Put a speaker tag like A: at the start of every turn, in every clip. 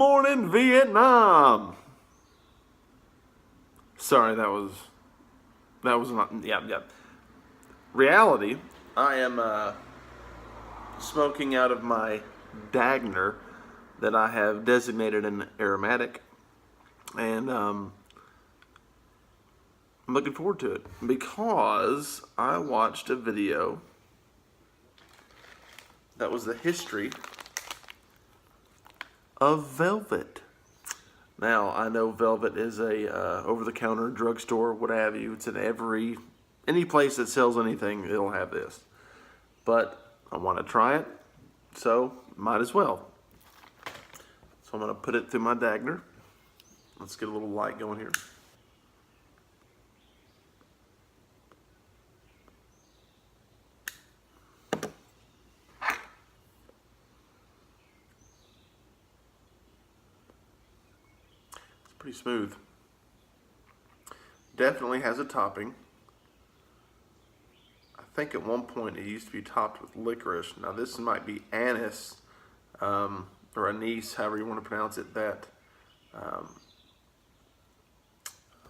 A: morning, Vietnam. Sorry, that was not, yeah. Reality, I am smoking out of my Dagner that I have designated an aromatic, and I'm looking forward to it because I watched a video that was the history of Velvet. Now, I know Velvet is a over-the-counter drugstore, what have you. It's in any place that sells anything, it'll have this. But I want to try it, so might as well. So I'm going to put it through my Dagner. Let's get a little light going here. Pretty smooth. Definitely has a topping. I think at one point it used to be topped with licorice. Now this might be anise or anise, however you want to pronounce it. That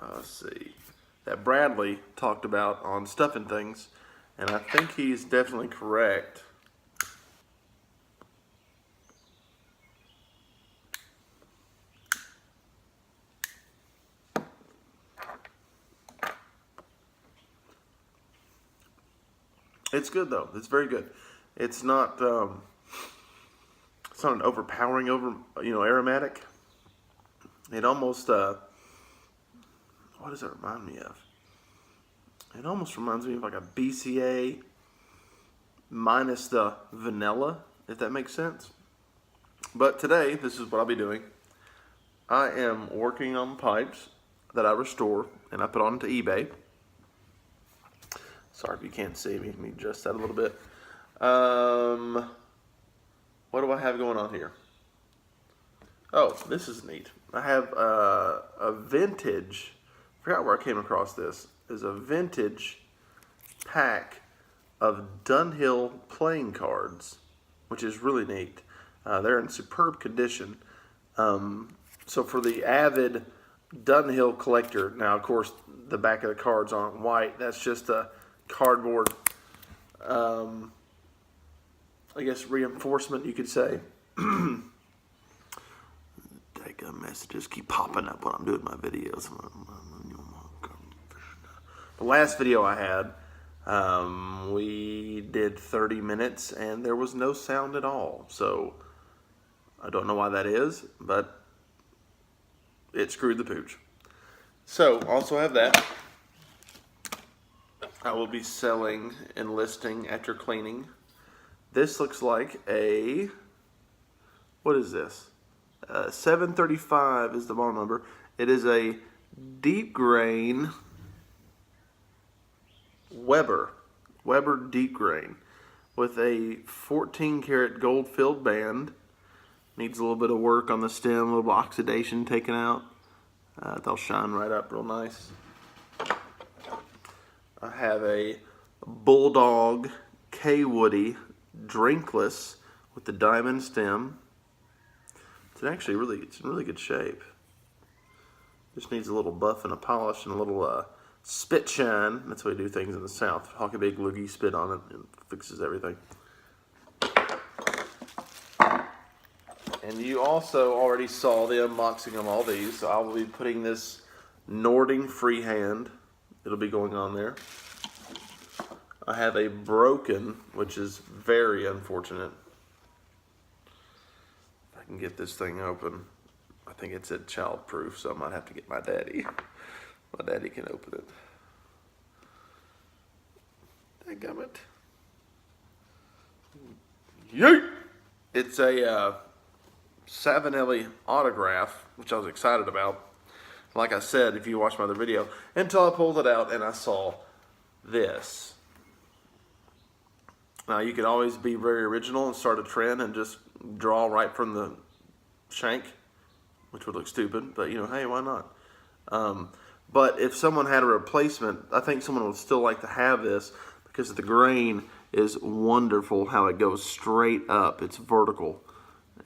A: let's see, that Bradley talked about on Stuffing Things, and I think he's definitely correct. It's good though. It's very good. It's not an overpowering aromatic. It almost what does it remind me of? It almost reminds me of like a BCA minus the vanilla, if that makes sense. But today, this is what I'll be doing. I am working on pipes that I restore and I put onto eBay. Sorry if you can't see me. Let me adjust that a little bit. What do I have going on here? Oh, this is neat. I have a vintage, I forgot where I came across this, is a vintage pack of Dunhill playing cards, which is really neat. They're in superb condition. So for the avid Dunhill collector, now of course the back of the cards aren't white, that's just a cardboard, I guess reinforcement, you could say. Messages keep popping up when I'm doing my videos. The last video I had, we did 30 minutes and there was no sound at all. So I don't know why that is, but it screwed the pooch. So also have that. I will be selling and listing after cleaning. This looks like a, what is this? 735 is the model number. It is a deep grain Weber deep grain with a 14 karat gold filled band. Needs a little bit of work on the stem, a little oxidation taken out. They'll shine right up real nice. I have a Bulldog K-Woody drinkless with the diamond stem. It's in really good shape. Just needs a little buff and a polish and a little spit shine. That's how we do things in the South. Hock a big loogie spit on it and fixes everything. And you also already saw the unboxing of all these, so I will be putting this Nording freehand. It'll be going on there. I have a broken, which is very unfortunate. If I can get this thing open. I think it's child-proof, so I might have to get my daddy. My daddy can open it. Dadgummit. Yeet! It's a Savinelli autograph, which I was excited about. Like I said, if you watch my other video, until I pulled it out and I saw this. Now you can always be very original and start a trend and just draw right from the shank, which would look stupid, but hey, why not? But if someone had a replacement, I think someone would still like to have this because the grain is wonderful how it goes straight up. It's vertical.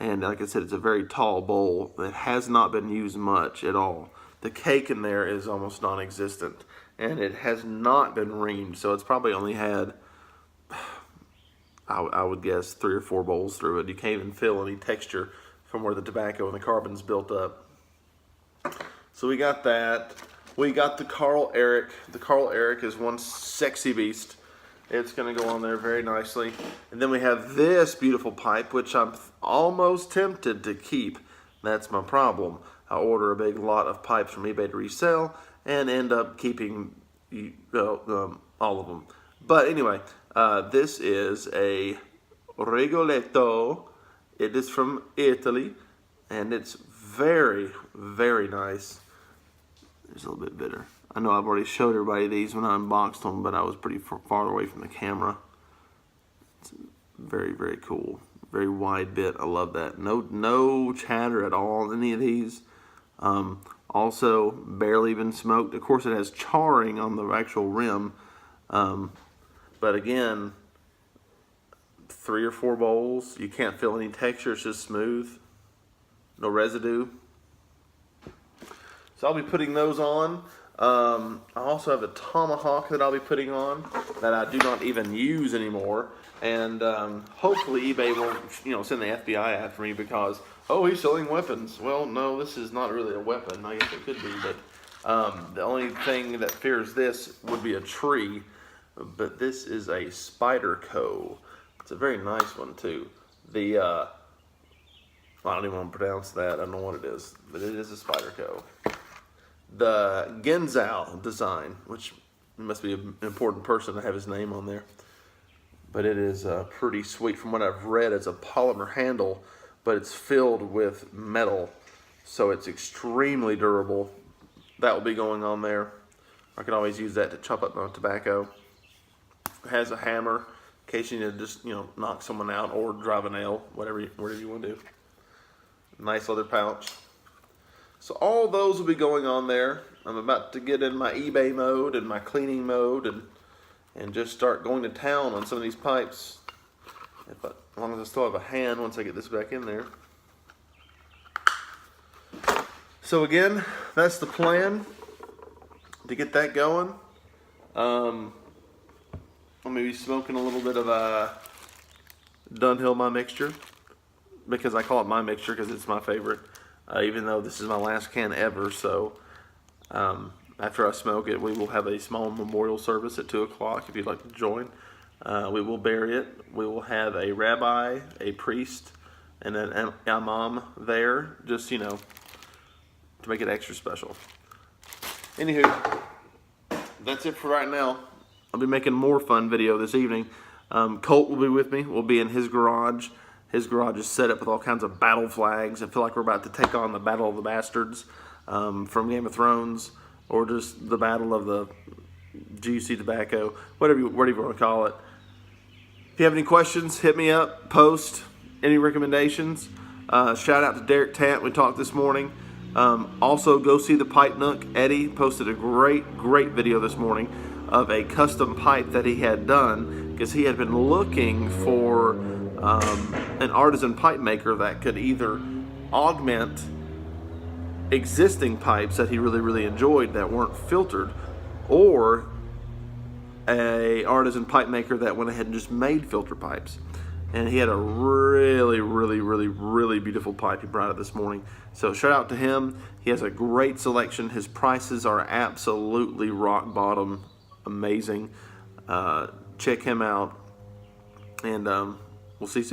A: And like I said, it's a very tall bowl that has not been used much at all. The cake in there is almost non-existent, and it has not been reamed, so it's probably only had, I would guess, 3 or 4 bowls through it. You can't even feel any texture from where the tobacco and the carbon's built up. So we got that. We got the Carl Eric. The Carl Eric is one sexy beast. It's going to go on there very nicely. And then we have this beautiful pipe, which I'm almost tempted to keep. That's my problem. I order a big lot of pipes from eBay to resell and end up keeping all of them. But anyway, this is a Rigoletto. It is from Italy, and it's very, very nice. It's a little bit bitter. I know I've already showed everybody these when I unboxed them, but I was pretty far away from the camera. It's very, very cool. Very wide bit. I love that. No chatter at all in any of these. Also, barely been smoked. Of course, it has charring on the actual rim. But again, 3 or 4 bowls. You can't feel any texture. It's just smooth. No residue. So I'll be putting those on. I also have a tomahawk that I'll be putting on that I do not even use anymore. And hopefully eBay won't send the FBI after me because, oh, he's selling weapons. Well, no, this is not really a weapon. I guess it could be, but the only thing that fears this would be a tree. But this is a Spyderco. It's a very nice one too. I don't even want to pronounce that. I don't know what it is, but it is a Spyderco. The Genzau design, which must be an important person to have his name on there. But it is pretty sweet. From what I've read, it's a polymer handle, but it's filled with metal, so it's extremely durable. That will be going on there. I can always use that to chop up my tobacco. It has a hammer in case you need to just knock someone out or drive a nail, whatever you want to do. Nice leather pouch. So all those will be going on there. I'm about to get in my eBay mode and my cleaning mode and just start going to town on some of these pipes. As long as I still have a hand once I get this back in there. So again, that's the plan to get that going. I'm going to be smoking a little bit of Dunhill My Mixture, because I call it my mixture because it's my favorite. Even though this is my last can ever, so after I smoke it, we will have a small memorial service at 2 o'clock if you'd like to join. We will bury it. We will have a rabbi, a priest, and an imam there, just, to make it extra special. Anywho, that's it for right now. I'll be making more fun video this evening. Colt will be with me. We'll be in his garage. His garage is set up with all kinds of battle flags. I feel like we're about to take on the Battle of the Bastards from Game of Thrones, or just the Battle of the Juicy Tobacco, whatever you want to call it. If you have any questions, hit me up, post, any recommendations. Shout out to Derek Tant, we talked this morning. Also, go see the Pipe Nook. Eddie posted a great video this morning of a custom pipe that he had done, because he had been looking for an artisan pipe maker that could either augment existing pipes that he really enjoyed that weren't filtered, or a artisan pipe maker that went ahead and just made filter pipes. And he had a really beautiful pipe he brought out this morning. So shout out to him. He has a great selection. His prices are absolutely rock bottom amazing. Check him out, and we'll see you soon.